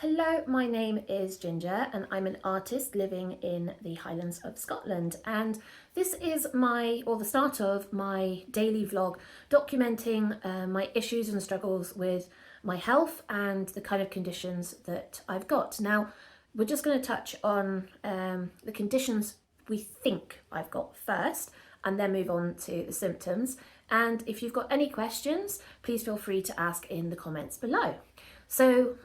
Hello, my name is Ginger and I'm an artist living in the Highlands of Scotland, and this is the start of my daily vlog documenting my issues and struggles with my health and the kind of conditions that I've got. Now, we're just going to touch on the conditions we think I've got first and then move on to the symptoms. And if you've got any questions, please feel free to ask in the comments below. So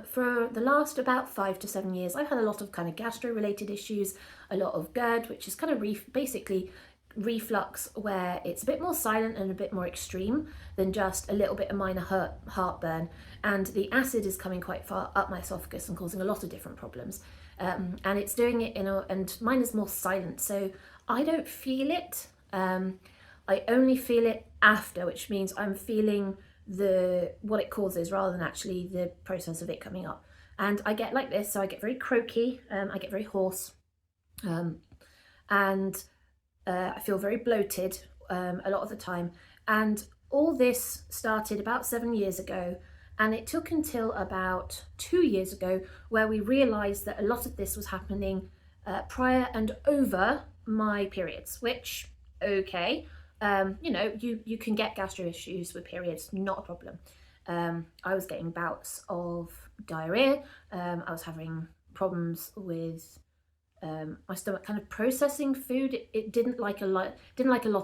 for the last about 5 to 7 years, I've had a lot of kind of gastro-related issues, a lot of GERD, which is kind of basically reflux, where it's a bit more silent and a bit more extreme than just a little bit of minor heartburn. And the acid is coming quite far up my esophagus and causing a lot of different problems. And it's doing it and mine is more silent, so I don't feel it. I only feel it after, which means I'm feeling what it causes rather than actually the process of it coming up. And I get like this, so I get very croaky, I get very hoarse, and I feel very bloated a lot of the time. And all this started about 7 years ago, and it took until about 2 years ago where we realised that a lot of this was happening prior and over my periods, which, okay, you can get gastro issues with periods, not a problem. I was getting bouts of diarrhea. I was having problems with my stomach kind of processing food. It didn't like a lot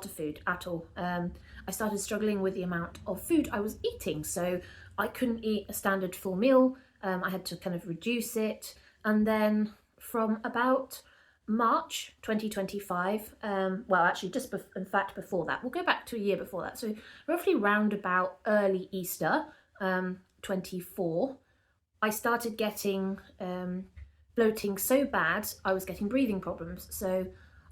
of food at all. I started struggling with the amount of food I was eating, so I couldn't eat a standard full meal. I had to kind of reduce it, and then from about March 2025, well, actually in fact before that, we'll go back to a year before that, so roughly round about early Easter 24, I started getting bloating so bad I was getting breathing problems. So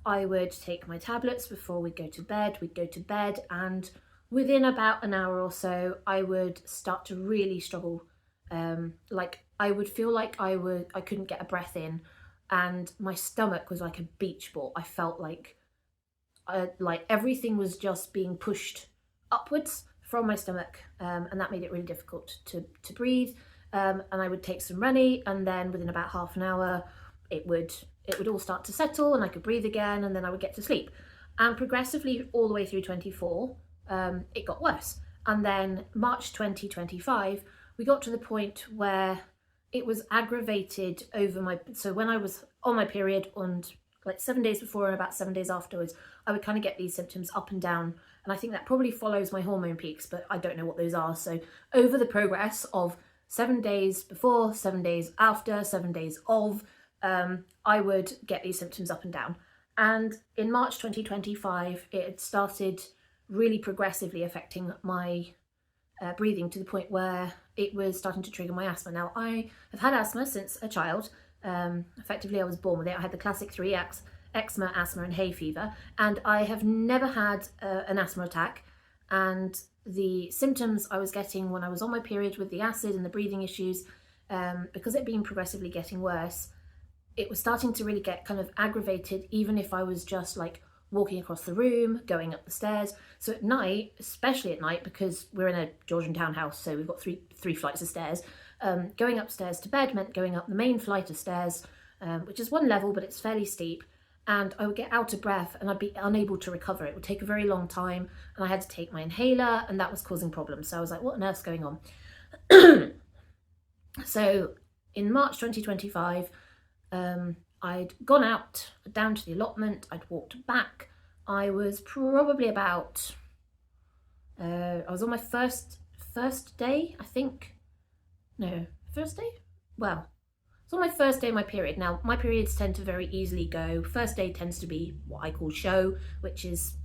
I would take my tablets before we'd go to bed, and within about an hour or so I would start to really struggle. Like I would feel like I couldn't get a breath in, and my stomach was like a beach ball. I felt like everything was just being pushed upwards from my stomach, and that made it really difficult to breathe. And I would take some Rennie, and then within about half an hour it would all start to settle and I could breathe again, and then I would get to sleep. And progressively all the way through 24, it got worse. And then March 2025, we got to the point where it was aggravated so when I was on my period, and like 7 days before and about 7 days afterwards, I would kind of get these symptoms up and down. And I think that probably follows my hormone peaks, but I don't know what those are. So over the progress of 7 days before, 7 days after, 7 days of, I would get these symptoms up and down. And in March 2025, it had started really progressively affecting my breathing, to the point where it was starting to trigger my asthma. Now, I have had asthma since a child. Effectively, I was born with it. I had the classic three: eczema, asthma, and hay fever. And I have never had an asthma attack. And the symptoms I was getting when I was on my period with the acid and the breathing issues, because it had been progressively getting worse, it was starting to really get kind of aggravated, even if I was just like walking across the room, going up the stairs. So at night, especially at night, because we're in a Georgian townhouse, so we've got three flights of stairs, going upstairs to bed meant going up the main flight of stairs, which is one level, but it's fairly steep. And I would get out of breath and I'd be unable to recover. It would take a very long time, and I had to take my inhaler, and that was causing problems. So I was like, what on earth's going on? So in March 2025, I'd gone out down to the allotment, I'd walked back. I was probably about, I was on my first day, I think. No, first day? Well, it's on my first day of my period. Now, my periods tend to very easily go. First day tends to be what I call show, which is,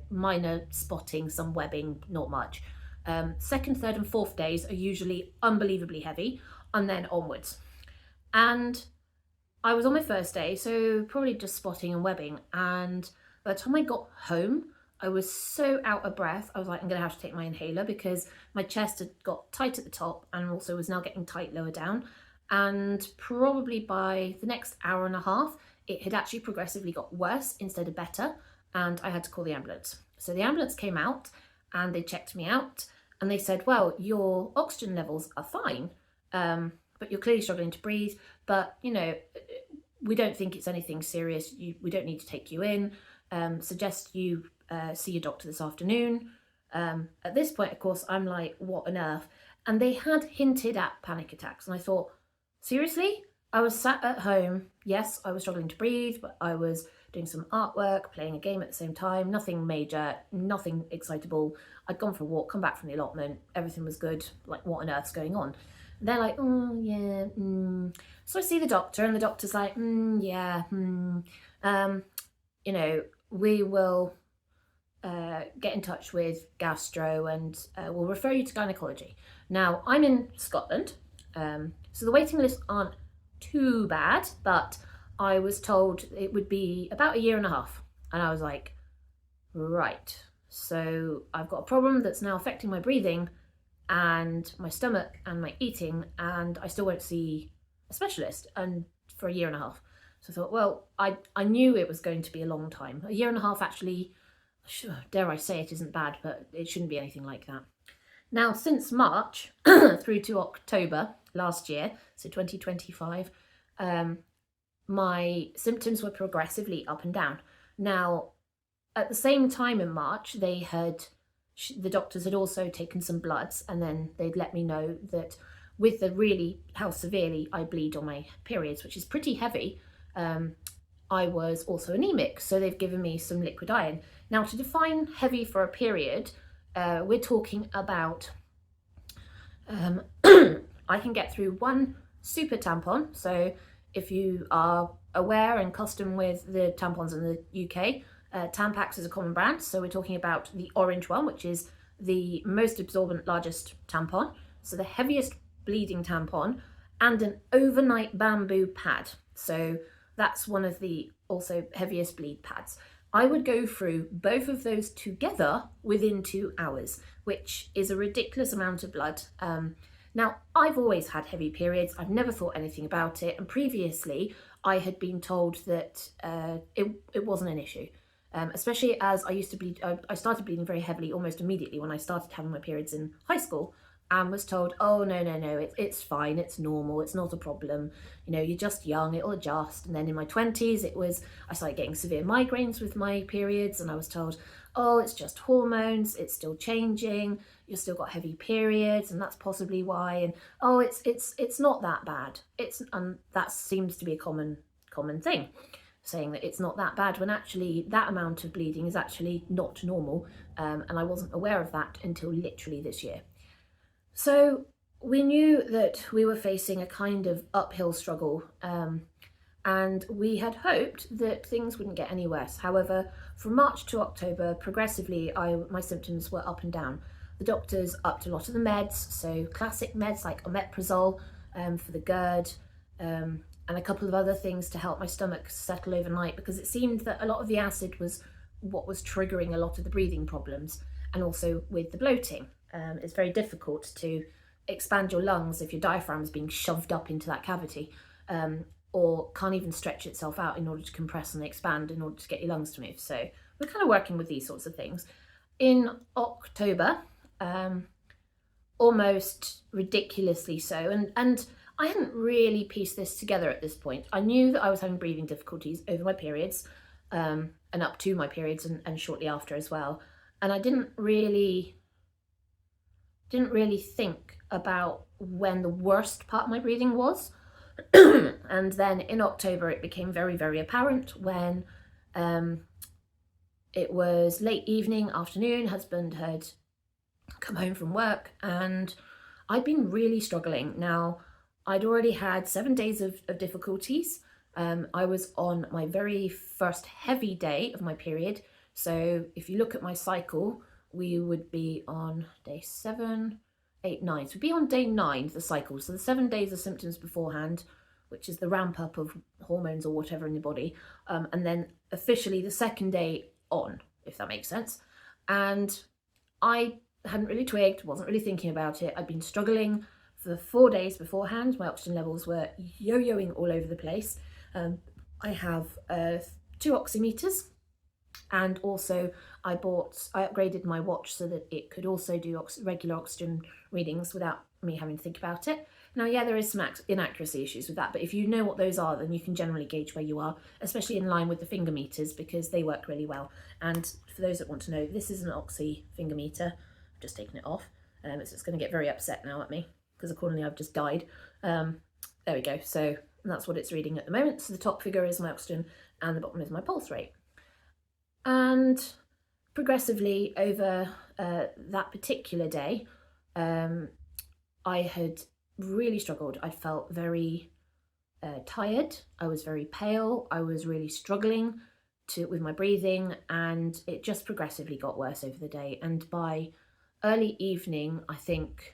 minor spotting, some webbing, not much. Second, third, and fourth days are usually unbelievably heavy, and then onwards. And I was on my first day, so probably just spotting and webbing. And by the time I got home, I was so out of breath. I was like, I'm going to have to take my inhaler, because my chest had got tight at the top and also was now getting tight lower down. And probably by the next hour and a half, it had actually progressively got worse instead of better, and I had to call the ambulance. So the ambulance came out and they checked me out, and they said, well, your oxygen levels are fine. but you're clearly struggling to breathe, but you know, we don't think it's anything serious. We don't need to take you in. Suggest you see your doctor this afternoon. At this point, of course, I'm like, what on earth? And they had hinted at panic attacks, and I thought, seriously? I was sat at home. Yes, I was struggling to breathe, but I was doing some artwork, playing a game at the same time. Nothing major, nothing excitable. I'd gone for a walk, come back from the allotment. Everything was good. Like, what on earth's going on? They're like, oh, yeah. So I see the doctor, and the doctor's like, yeah. You know, we will get in touch with gastro, and we'll refer you to gynecology. Now, I'm in Scotland, so the waiting lists aren't too bad, but I was told it would be about 1.5 years. And I was like, right, so I've got a problem that's now affecting my breathing and my stomach and my eating, and I still won't see a specialist and for 1.5 years. So I thought, well, I knew it was going to be a long time. 1.5 years actually, sure, dare I say it isn't bad, but it shouldn't be anything like that. Now, since March through to October last year, so 2025, my symptoms were progressively up and down. Now, at the same time in March, the doctors had also taken some bloods, and then they'd let me know that with how severely I bleed on my periods, which is pretty heavy, I was also anemic. So they've given me some liquid iron. Now, to define heavy for a period, we're talking about, I can get through one super tampon. So if you are aware and accustomed with the tampons in the UK, Tampax is a common brand. So we're talking about the orange one, which is the most absorbent, largest tampon. So the heaviest bleeding tampon, and an overnight bamboo pad. So that's one of the also heaviest bleed pads. I would go through both of those together within 2 hours, which is a ridiculous amount of blood. Now, I've always had heavy periods. I've never thought anything about it. And previously, I had been told that it wasn't an issue, especially as I used to bleed. I started bleeding very heavily almost immediately when I started having my periods in high school, and was told, oh, no, it's fine, it's normal, it's not a problem, you know, you're just young, it'll adjust. And then in my 20s, I started getting severe migraines with my periods, and I was told, oh, it's just hormones, it's still changing, you've still got heavy periods, and that's possibly why, and oh, it's not that bad. That seems to be a common thing, saying that it's not that bad, when actually that amount of bleeding is actually not normal, and I wasn't aware of that until literally this year. So we knew that we were facing a kind of uphill struggle, and we had hoped that things wouldn't get any worse. However, from March to October, progressively, my symptoms were up and down. The doctors upped a lot of the meds, so classic meds like omeprazole for the GERD, and a couple of other things to help my stomach settle overnight, because it seemed that a lot of the acid was what was triggering a lot of the breathing problems, and also with the bloating. It's very difficult to expand your lungs if your diaphragm is being shoved up into that cavity, or can't even stretch itself out in order to compress and expand in order to get your lungs to move. So we're kind of working with these sorts of things. In October, almost ridiculously so, and I hadn't really pieced this together at this point. I knew that I was having breathing difficulties over my periods, and up to my periods, and shortly after as well. And I didn't really think about when the worst part of my breathing was. And then in October, it became very, very apparent when it was late evening, afternoon. Husband had come home from work, and I'd been really struggling. Now, I'd already had 7 days of difficulties. I was on my very first heavy day of my period. So if you look at my cycle, we would be on day 7, 8, 9. So we'd be on day 9 of the cycle. So the 7 days of symptoms beforehand, which is the ramp up of hormones or whatever in the body. And then officially the second day on, if that makes sense. And I hadn't really twigged, wasn't really thinking about it. I'd been struggling for 4 days beforehand. My oxygen levels were yo-yoing all over the place. I have 2 oximeters. And also I upgraded my watch so that it could also do regular oxygen readings without me having to think about it. Now, yeah, there is some inaccuracy issues with that, but if you know what those are, then you can generally gauge where you are, especially in line with the finger meters, because they work really well. And for those that want to know, this is an oxy finger meter. I've just taken it off. It's going to get very upset now at me, because accordingly I've just died. There we go. So that's what it's reading at the moment. So the top figure is my oxygen and the bottom is my pulse rate. And progressively over that particular day, I had really struggled. I felt very tired. I was very pale. I was really struggling with my breathing, and it just progressively got worse over the day. And by early evening, I think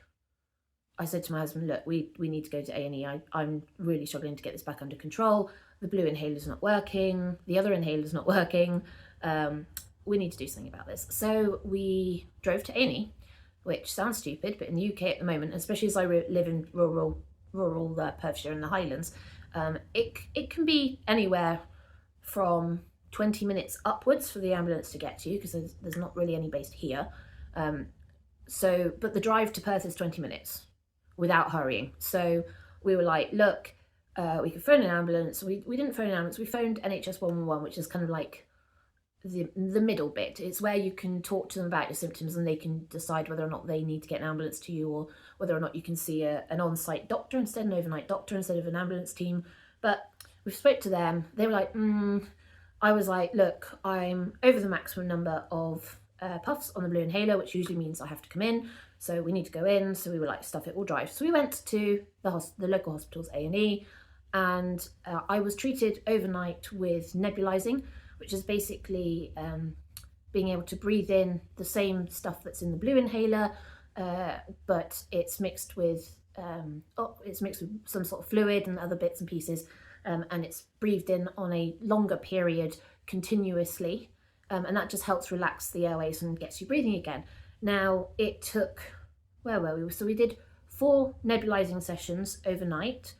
I said to my husband, look, we need to go to A&E. I'm really struggling to get this back under control. The blue inhaler's not working. The other inhaler's not working. We need to do something about this. So we drove to A&E, which sounds stupid, but in the UK at the moment, especially as I live in rural Perthshire in the Highlands, it can be anywhere from 20 minutes upwards for the ambulance to get to you, because there's not really any based here. But the drive to Perth is 20 minutes without hurrying. So we were like, look, we could phone an ambulance. We didn't phone an ambulance. We phoned NHS 111, which is kind of like the middle bit. It's where you can talk to them about your symptoms and they can decide whether or not they need to get an ambulance to you, or whether or not you can see an on-site doctor instead, an overnight doctor instead of an ambulance team. But we spoke to them. They were like, I was like, look, I'm over the maximum number of puffs on the blue inhaler, which usually means I have to come in. So we need to go in. So we were like, stuff it, we'll drive. So we went to the local hospital's A&E, and I was treated overnight with nebulizing, which is basically being able to breathe in the same stuff that's in the blue inhaler, but it's mixed with some sort of fluid and other bits and pieces, and it's breathed in on a longer period continuously, and that just helps relax the airways and gets you breathing again. Now, it took, where were we? So we did 4 nebulizing sessions overnight.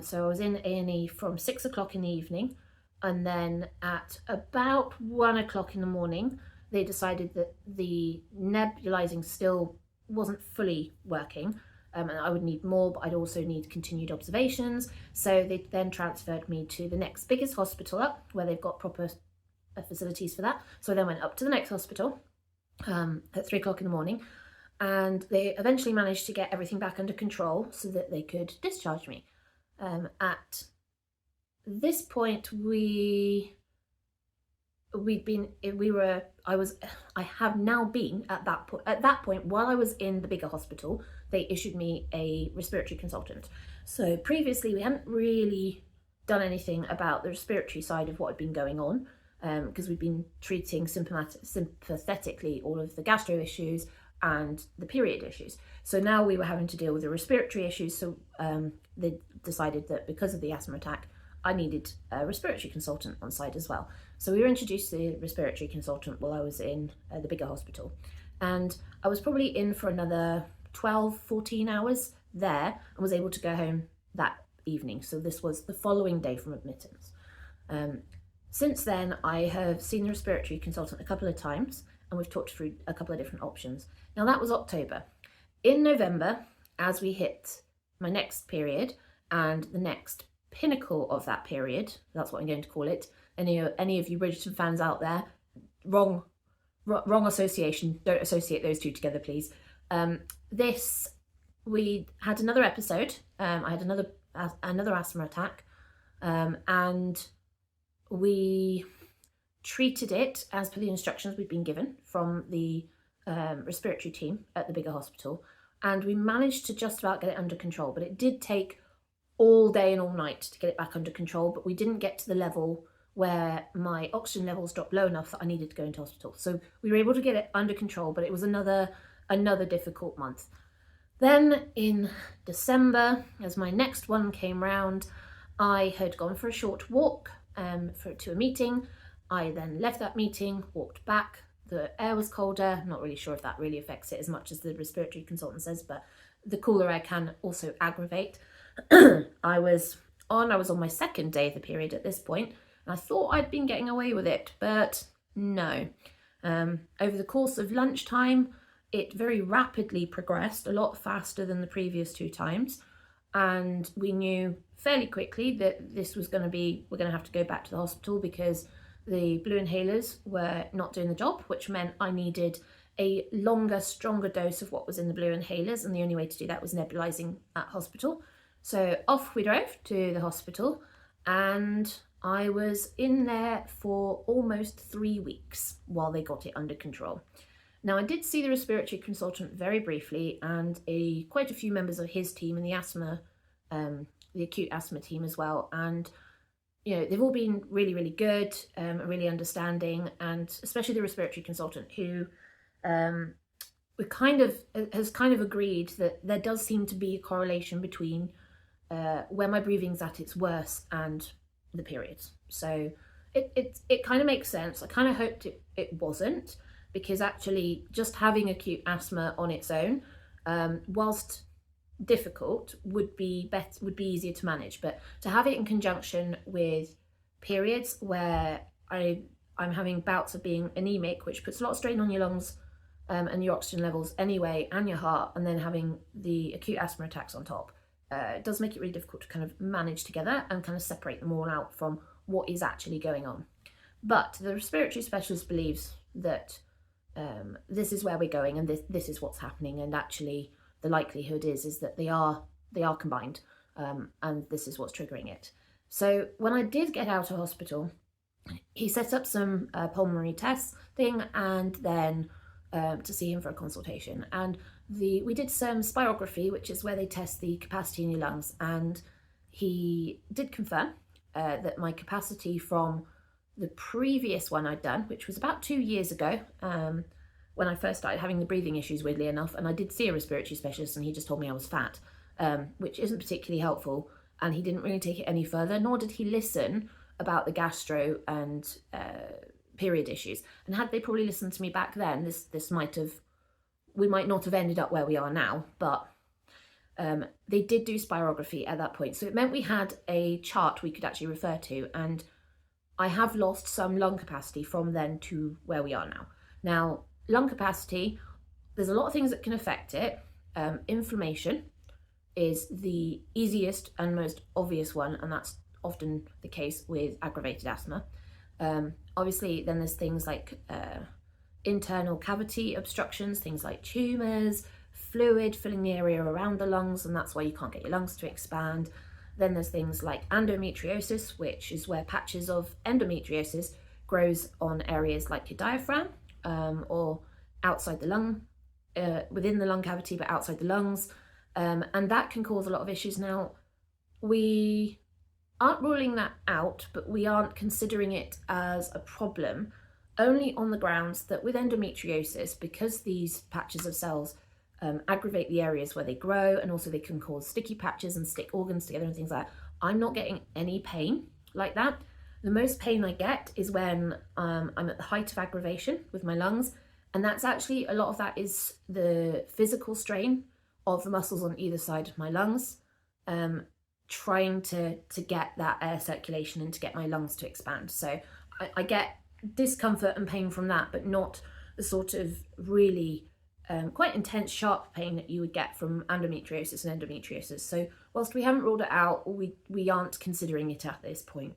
So I was in A&E from 6 o'clock in the evening, and then at about 1 o'clock in the morning, they decided that the nebulizing still wasn't fully working, and I would need more, but I'd also need continued observations. So they then transferred me to the next biggest hospital up, where they've got proper facilities for that. So I then went up to the next hospital at 3 o'clock in the morning, and they eventually managed to get everything back under control so that they could discharge me. At this point, I have now been at that point while I was in the bigger hospital, they issued me a respiratory consultant. So previously we hadn't really done anything about the respiratory side of what had been going on, because we'd been treating sympathetically all of the gastro issues and the period issues. So now we were having to deal with the respiratory issues. So they decided that because of the asthma attack, I needed a respiratory consultant on site as well. So we were introduced to the respiratory consultant while I was in the bigger hospital. And I was probably in for another 12, 14 hours there, and was able to go home that evening. So this was the following day from admittance. Since then, I have seen the respiratory consultant a couple of times, and we've talked through a couple of different options. Now that was October. In November, as we hit my next period and the next pinnacle of that period, that's what I'm going to call it. Any of you Bridgerton fans out there, wrong association. Don't associate those two together, please. We had another episode. I had another asthma attack, and we treated it as per the instructions we'd been given from the respiratory team at the bigger hospital, and we managed to just about get it under control. But it did take all day and all night to get it back under control, but we didn't get to the level where my oxygen levels dropped low enough that I needed to go into hospital. So we were able to get it under control, but it was another difficult month. Then in December, as my next one came round, I had gone for a short walk to a meeting. I then left that meeting, walked back. The air was colder. I'm not really sure if that really affects it as much as the respiratory consultant says, but the cooler air can also aggravate. I was on my second day of the period at this point, and I thought I'd been getting away with it, but no. Over the course of lunchtime, it very rapidly progressed, a lot faster than the previous 2 times. and we knew fairly quickly that this was going to be, we're going to have to go back to the hospital because the blue inhalers were not doing the job, which meant I needed a longer, stronger dose of what was in the blue inhalers, and the only way to do that was nebulizing at hospital. So off we drove to the hospital, and I was in there for almost 3 weeks while they got it under control. Now, I did see the respiratory consultant very briefly, and quite a few members of his team and the asthma, the acute asthma team as well. And they've all been really, really good, really understanding, and especially the respiratory consultant, who has kind of agreed that there does seem to be a correlation between when my breathing's at its worst and the periods. So it kind of makes sense. I kind of hoped it wasn't, because actually just having acute asthma on its own, whilst difficult, would be easier to manage. But to have it in conjunction with periods where I'm having bouts of being anemic, which puts a lot of strain on your lungs and your oxygen levels anyway, and your heart, and then having the acute asthma attacks on top, it does make it really difficult to kind of manage together and kind of separate them all out from what is actually going on. But the respiratory specialist believes that this is where we're going, and this is what's happening, and actually the likelihood is that they are combined, and this is what's triggering it. So when I did get out of hospital, he set up some pulmonary tests thing, and then to see him for a consultation. And we did some spirography, which is where they test the capacity in your lungs, and he did confirm that my capacity from the previous one I'd done, which was about 2 years ago, when I first started having the breathing issues, weirdly enough, and I did see a respiratory specialist, and he just told me I was fat, which isn't particularly helpful, and he didn't really take it any further, nor did he listen about the gastro and period issues. And had they probably listened to me back then, we might not have ended up where we are now, but they did do spirography at that point. So it meant we had a chart we could actually refer to, and I have lost some lung capacity from then to where we are now. Now, lung capacity, there's a lot of things that can affect it. Inflammation is the easiest and most obvious one, and that's often the case with aggravated asthma. Obviously, then there's things like internal cavity obstructions, things like tumours, fluid filling the area around the lungs, and that's why you can't get your lungs to expand. Then there's things like endometriosis, which is where patches of endometriosis grows on areas like your diaphragm, or outside the lung, within the lung cavity, but outside the lungs. And that can cause a lot of issues. Now, we aren't ruling that out, but we aren't considering it as a problem, only on the grounds that with endometriosis, because these patches of cells aggravate the areas where they grow, and also they can cause sticky patches and stick organs together and things like that, I'm not getting any pain like that. The most pain I get is when I'm at the height of aggravation with my lungs, and that's actually, a lot of that is the physical strain of the muscles on either side of my lungs, trying to get that air circulation and to get my lungs to expand. So I get discomfort and pain from that, but not the sort of really quite intense, sharp pain that you would get from endometriosis and endometriosis. So whilst we haven't ruled it out, we aren't considering it at this point.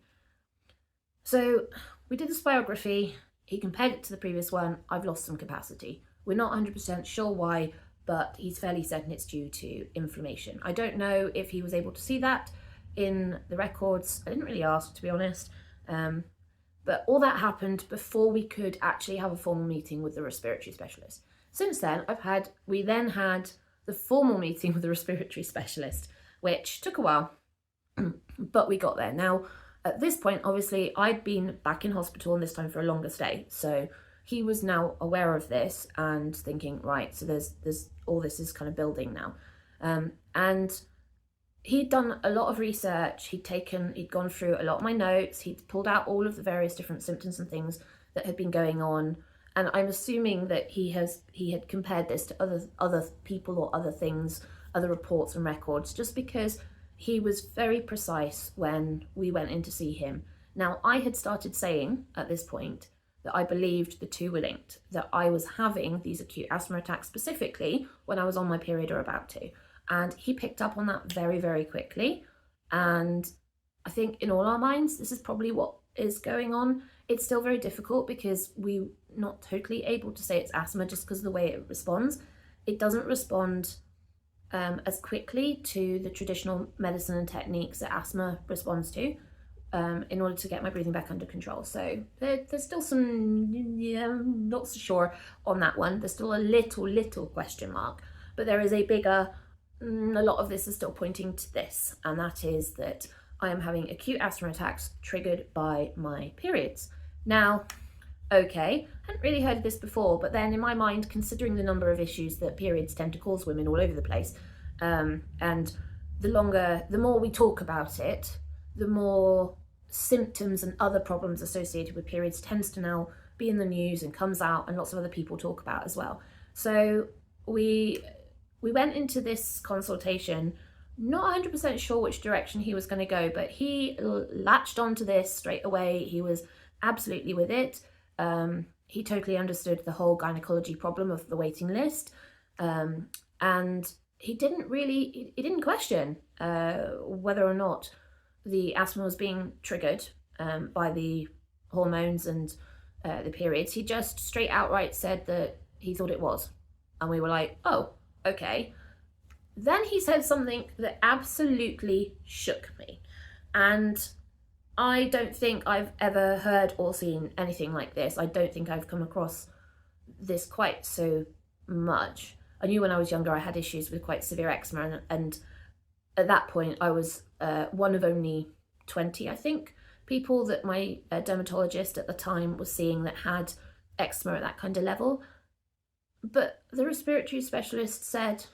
So we did the spirography, he compared it to the previous one. I've lost some capacity. We're not 100% sure why, but he's fairly certain it's due to inflammation. I don't know if he was able to see that in the records. I didn't really ask, to be honest. But all that happened before we could actually have a formal meeting with the respiratory specialist. Since then, we then had the formal meeting with the respiratory specialist, which took a while, but we got there. Now, at this point, obviously, I'd been back in hospital, and this time for a longer stay. So he was now aware of this and thinking, right, so there's all this is kind of building now. And he'd done a lot of research. He'd gone through a lot of my notes. He'd pulled out all of the various different symptoms and things that had been going on. And I'm assuming that he had compared this to other people or other things, other reports and records, just because he was very precise when we went in to see him. Now, I had started saying at this point that I believed the two were linked, that I was having these acute asthma attacks specifically when I was on my period or about to. And he picked up on that very, very quickly. And I think in all our minds, this is probably what is going on. It's still very difficult because we're not totally able to say it's asthma just because of the way it responds. It doesn't respond as quickly to the traditional medicine and techniques that asthma responds to in order to get my breathing back under control. So there's still some, I'm not so sure on that one. There's still a little question mark, but there is a bigger, a lot of this is still pointing to this, and that is that I am having acute asthma attacks triggered by my periods. Now, okay, hadn't really heard of this before, but then in my mind, considering the number of issues that periods tend to cause women all over the place, and the more we talk about it, the more symptoms and other problems associated with periods tends to now be in the news and comes out, and lots of other people talk about as well. So we went into this consultation not 100% sure which direction he was going to go, but he latched onto this straight away. He was absolutely with it. He totally understood the whole gynecology problem of the waiting list, and he didn't question whether or not the asthma was being triggered by the hormones and the periods. He just straight outright said that he thought it was, and we were like, oh, okay. Then he said something that absolutely shook me, and I don't think I've ever heard or seen anything like this. I don't think I've come across this quite so much. I knew when I was younger I had issues with quite severe eczema, and at that point I was one of only 20, I think, people that my dermatologist at the time was seeing that had eczema at that kind of level. But the respiratory specialist said,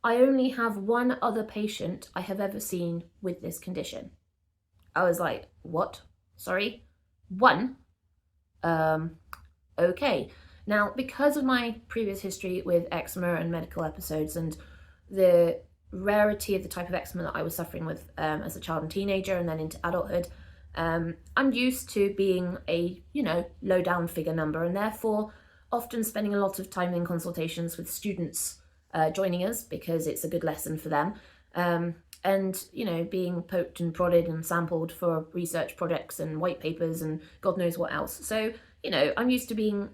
I only have one other patient I have ever seen with this condition. I was like, what? Sorry? One? Okay. Now, because of my previous history with eczema and medical episodes and the rarity of the type of eczema that I was suffering with as a child and teenager and then into adulthood, I'm used to being a, low down figure number, and therefore often spending a lot of time in consultations with students joining us because it's a good lesson for them. And, being poked and prodded and sampled for research projects and white papers and God knows what else. So, I'm used to being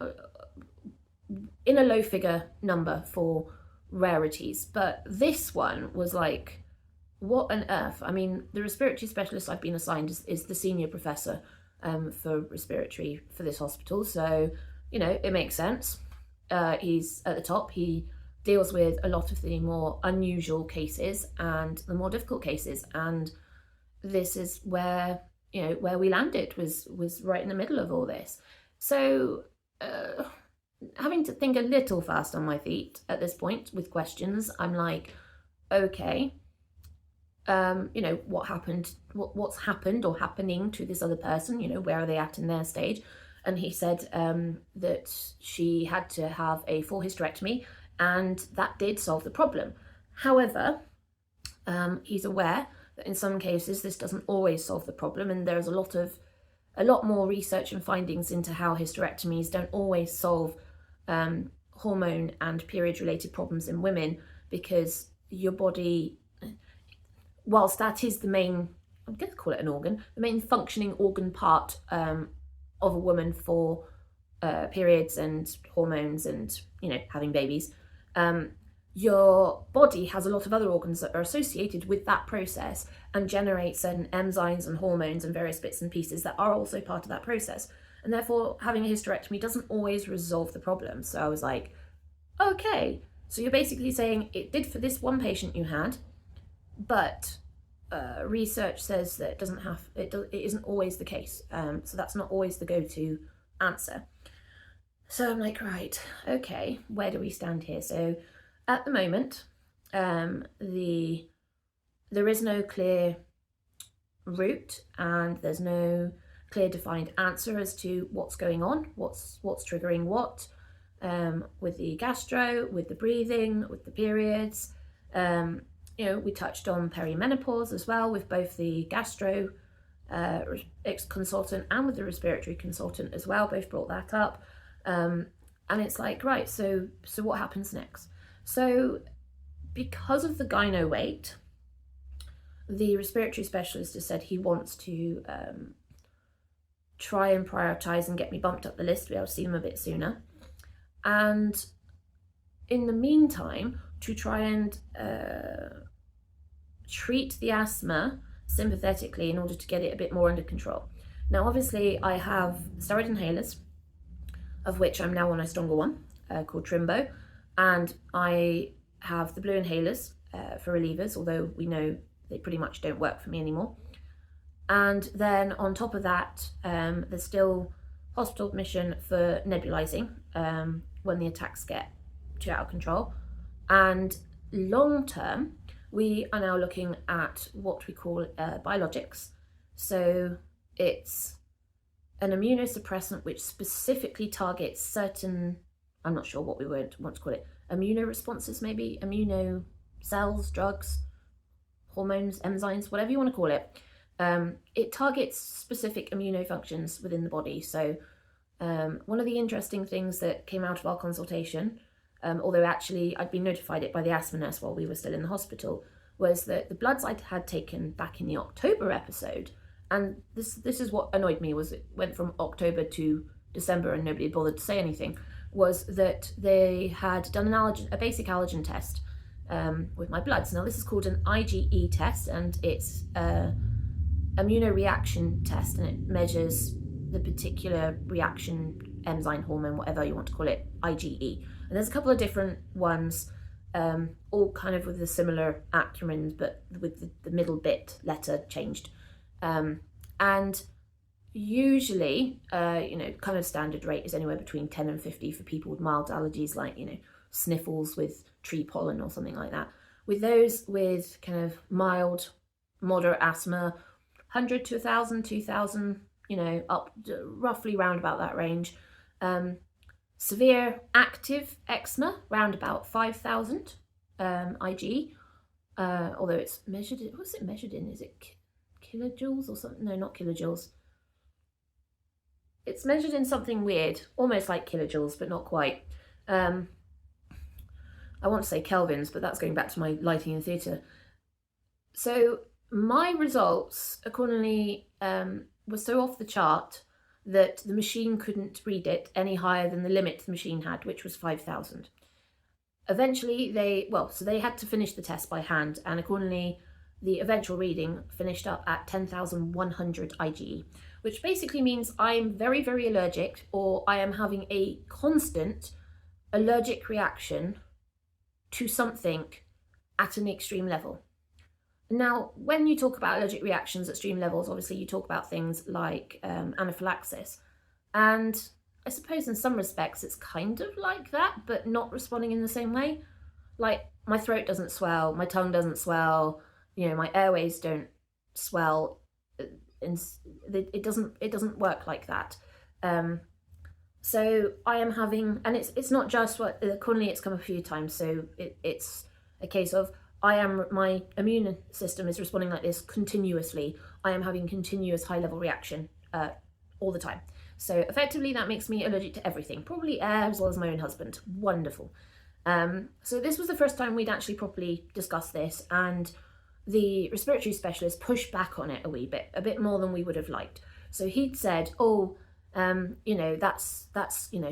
in a low figure number for rarities. But this one was like, what on earth? I mean, the respiratory specialist I've been assigned is the senior professor for respiratory for this hospital. So, it makes sense. He's at the top. He deals with a lot of the more unusual cases and the more difficult cases, and this is where we landed was right in the middle of all this. So having to think a little fast on my feet at this point with questions, I'm like, okay, what happened, what's happened or happening to this other person, where are they at in their stage? And he said that she had to have a full hysterectomy, and that did solve the problem. However, he's aware that in some cases this doesn't always solve the problem, and there's a lot more research and findings into how hysterectomies don't always solve hormone and period-related problems in women, because your body, whilst that is the main, I'm going to call it an organ, the main functioning organ part of a woman for periods and hormones and having babies, your body has a lot of other organs that are associated with that process and generate certain enzymes and hormones and various bits and pieces that are also part of that process. And therefore, having a hysterectomy doesn't always resolve the problem. So I was like, okay, so you're basically saying it did for this one patient you had, but research says that it isn't always the case. So that's not always the go-to answer. So I'm like, right, okay, where do we stand here? So at the moment, there is no clear route, and there's no clear defined answer as to what's going on, what's triggering what, with the gastro, with the breathing, with the periods. We touched on perimenopause as well with both the gastro consultant and with the respiratory consultant as well, both brought that up. And it's like, right, so what happens next? So because of the gyno wait, the respiratory specialist has said he wants to try and prioritise and get me bumped up the list to be able to see them a bit sooner. And in the meantime, to try and treat the asthma sympathetically in order to get it a bit more under control. Now, obviously, I have steroid inhalers, of which I'm now on a stronger one called Trimbo, and I have the blue inhalers for relievers, although we know they pretty much don't work for me anymore. And then on top of that, there's still hospital admission for nebulizing when the attacks get too out of control. And long term, we are now looking at what we call biologics. So it's an immunosuppressant which specifically targets certain, I'm not sure what we want to call it, immunoresponses maybe, immuno cells, drugs, hormones, enzymes, whatever you want to call it. It targets specific immunofunctions within the body. So one of the interesting things that came out of our consultation, although actually I'd been notified it by the asthma nurse while we were still in the hospital, was that the bloods I'd had taken back in the October episode, and this is what annoyed me, was it went from October to December and nobody had bothered to say anything, was that they had done a basic allergen test with my bloods. Now this is called an IgE test, and it's immunoreaction test, and it measures the particular reaction enzyme, hormone, whatever you want to call it, IgE. And there's a couple of different ones, all kind of with the similar acronyms, but with the middle bit letter changed. And usually, kind of standard rate is anywhere between 10 and 50 for people with mild allergies, like, sniffles with tree pollen or something like that. With those with kind of mild, moderate asthma, 100 to 1,000, 2,000, up roughly round about that range. Severe active eczema, round about 5,000 IgE, although it's measured, what's it measured in? Is it kilojoules or something? No, not kilojoules. It's measured in something weird, almost like kilojoules, but not quite. I want to say kelvins, but that's going back to my lighting and theatre. So my results, accordingly, were so off the chart that the machine couldn't read it any higher than the limit the machine had, which was 5,000. Eventually, they had to finish the test by hand, and accordingly, the eventual reading finished up at 10,100 IgE, which basically means I'm very, very allergic, or I am having a constant allergic reaction to something at an extreme level. Now, when you talk about allergic reactions at extreme levels, obviously you talk about things like anaphylaxis. And I suppose in some respects it's kind of like that, but not responding in the same way. Like, my throat doesn't swell, my tongue doesn't swell, my airways don't swell. It doesn't work like that. So I am having, and it's not just accordingly it's come a few times, so it's a case of my immune system is responding like this continuously. I am having continuous high level reaction all the time. So effectively that makes me allergic to everything, probably air as well as my own husband. Wonderful. So this was the first time we'd actually properly discussed this, and the respiratory specialist pushed back on it a bit more than we would have liked. So he'd said, that's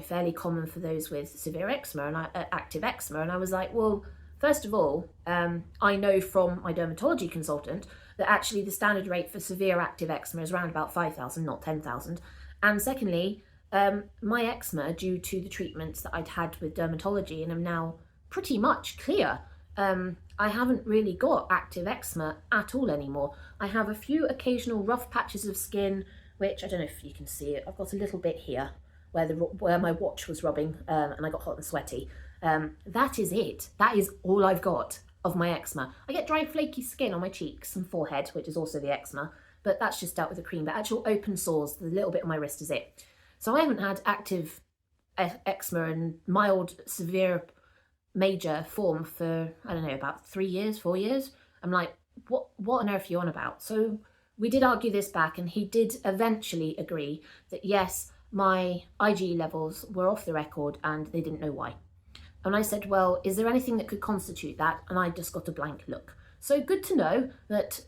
fairly common for those with severe eczema and active eczema. And I was like, well, first of all, I know from my dermatology consultant that actually the standard rate for severe active eczema is around about 5,000, not 10,000. And secondly, my eczema, due to the treatments that I'd had with dermatology, and I'm now pretty much clear, I haven't really got active eczema at all anymore. I have a few occasional rough patches of skin, which I don't know if you can see it. I've got a little bit here where my watch was rubbing, and I got hot and sweaty. That is it. That is all I've got of my eczema. I get dry, flaky skin on my cheeks and forehead, which is also the eczema, but that's just dealt with a cream. But actual open sores, the little bit on my wrist is it. So I haven't had active eczema and mild, severe, major form for, I don't know, about 3 years, 4 years. I'm like, what on earth are you on about? So we did argue this back, and he did eventually agree that yes, my IgE levels were off the record and they didn't know why. And I said, well, is there anything that could constitute that? And I just got a blank look. So good to know that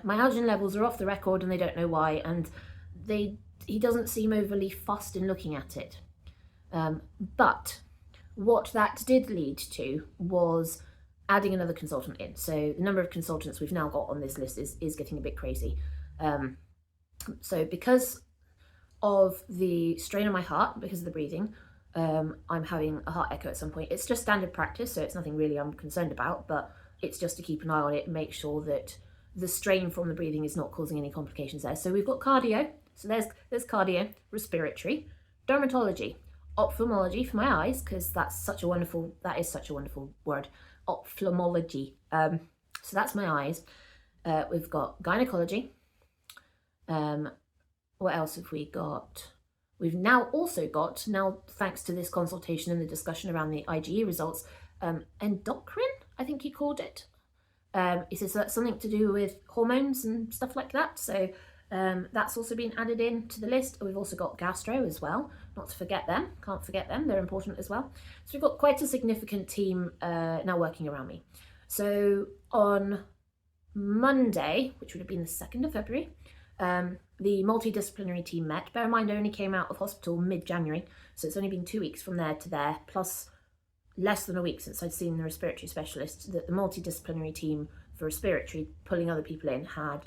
my allergen levels are off the record and they don't know why, and he doesn't seem overly fussed in looking at it. But what that did lead to was adding another consultant in. So the number of consultants we've now got on this list is getting a bit crazy. So because of the strain on my heart, because of the breathing, I'm having a heart echo at some point. It's just standard practice, so it's nothing really I'm concerned about, but it's just to keep an eye on it and make sure that the strain from the breathing is not causing any complications there. So we've got cardio, so there's cardio, respiratory, dermatology, ophthalmology for my eyes, because that is such a wonderful word, ophthalmology. So that's my eyes. We've got gynecology. What else have we got? We've now also got, thanks to this consultation and the discussion around the IgE results, endocrine, I think he called it. He says that's something to do with hormones and stuff like that. So that's also been added in to the list. We've also got gastro as well, not to forget them. Can't forget them, they're important as well. So we've got quite a significant team now working around me. So on Monday, which would have been the 2nd of February, the multidisciplinary team met. Bear in mind, I only came out of hospital mid-January, so it's only been 2 weeks from there to there, plus less than a week since I'd seen the respiratory specialist. That the multidisciplinary team for respiratory, pulling other people in, had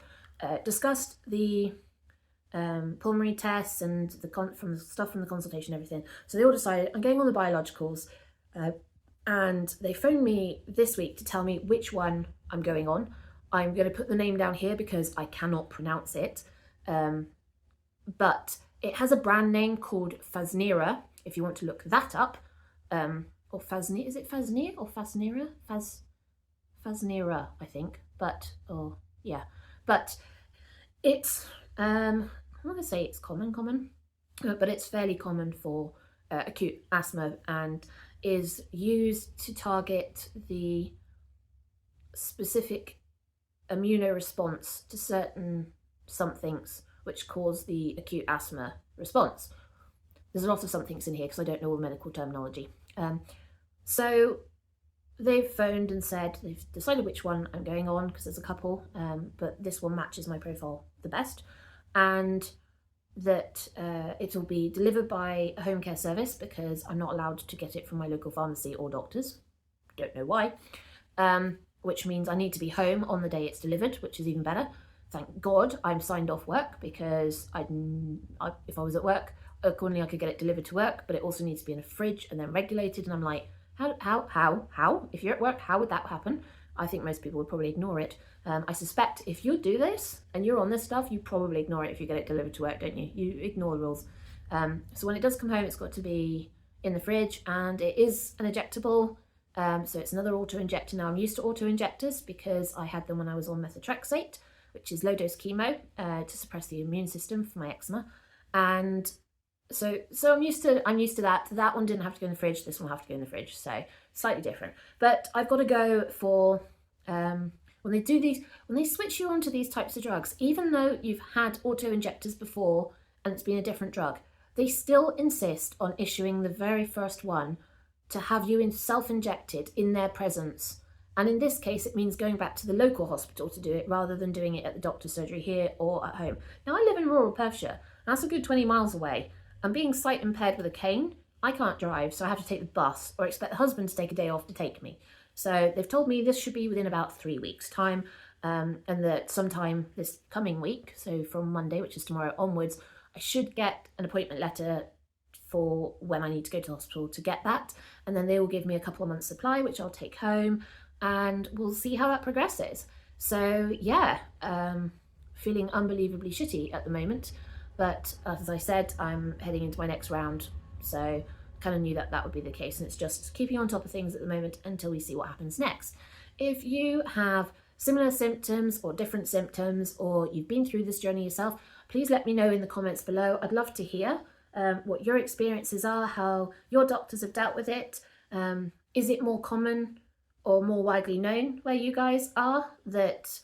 discussed the pulmonary tests and from the stuff from the consultation and everything. So they all decided, I'm going on the biologicals, and they phoned me this week to tell me which one I'm going on. I'm going to put the name down here because I cannot pronounce it. But it has a brand name called Fasnera, if you want to look that up. Or Fasnera, is it Fasnera or Fasnera? Fasnera, I think. But, But it's, I'm not going to say it's common, but it's fairly common for acute asthma and is used to target the specific immunoresponse to certain somethings which cause the acute asthma response. There's a lot of somethings in here because I don't know all the medical terminology. So they've phoned and said they've decided which one I'm going on, because there's a couple, but this one matches my profile the best, and that it'll be delivered by a home care service because I'm not allowed to get it from my local pharmacy or doctors. Don't know why. Which means I need to be home on the day it's delivered, which is even better. Thank God I'm signed off work, because if I was at work, accordingly I could get it delivered to work, but it also needs to be in a fridge and then regulated, and I'm like, how? If you're at work, how would that happen? I think most people would probably ignore it. I suspect if you do this and you're on this stuff, you probably ignore it if you get it delivered to work, don't you? You ignore the rules. So when it does come home, it's got to be in the fridge, and it is an ejectable. So it's another auto-injector. Now I'm used to auto-injectors because I had them when I was on methotrexate, which is low-dose chemo to suppress the immune system for my eczema. And so I'm used to that. That one didn't have to go in the fridge. This one will have to go in the fridge. So slightly different. But I've got to go for when they switch you onto these types of drugs, even though you've had auto-injectors before and it's been a different drug, they still insist on issuing the very first one to have you self-injected in their presence. And in this case, it means going back to the local hospital to do it rather than doing it at the doctor's surgery here or at home. Now, I live in rural Perthshire. That's a good 20 miles away. And being sight impaired with a cane, I can't drive, so I have to take the bus or expect the husband to take a day off to take me. So they've told me this should be within about 3 weeks' time, and that sometime this coming week, so from Monday, which is tomorrow onwards, I should get an appointment letter for when I need to go to the hospital to get that, and then they will give me a couple of months supply, which I'll take home, and we'll see how that progresses. So yeah, feeling unbelievably shitty at the moment, but as I said, I'm heading into my next round, so kind of knew that would be the case, and it's just keeping on top of things at the moment until we see what happens next. If you have similar symptoms or different symptoms, or you've been through this journey yourself, please let me know in the comments below. I'd love to hear what your experiences are, how your doctors have dealt with it. Is it more common or more widely known where you guys are that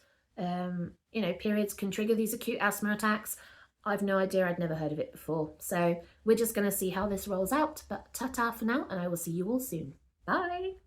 periods can trigger these acute asthma attacks? I've no idea, I'd never heard of it before. So we're just going to see how this rolls out, but ta-ta for now, and I will see you all soon. Bye.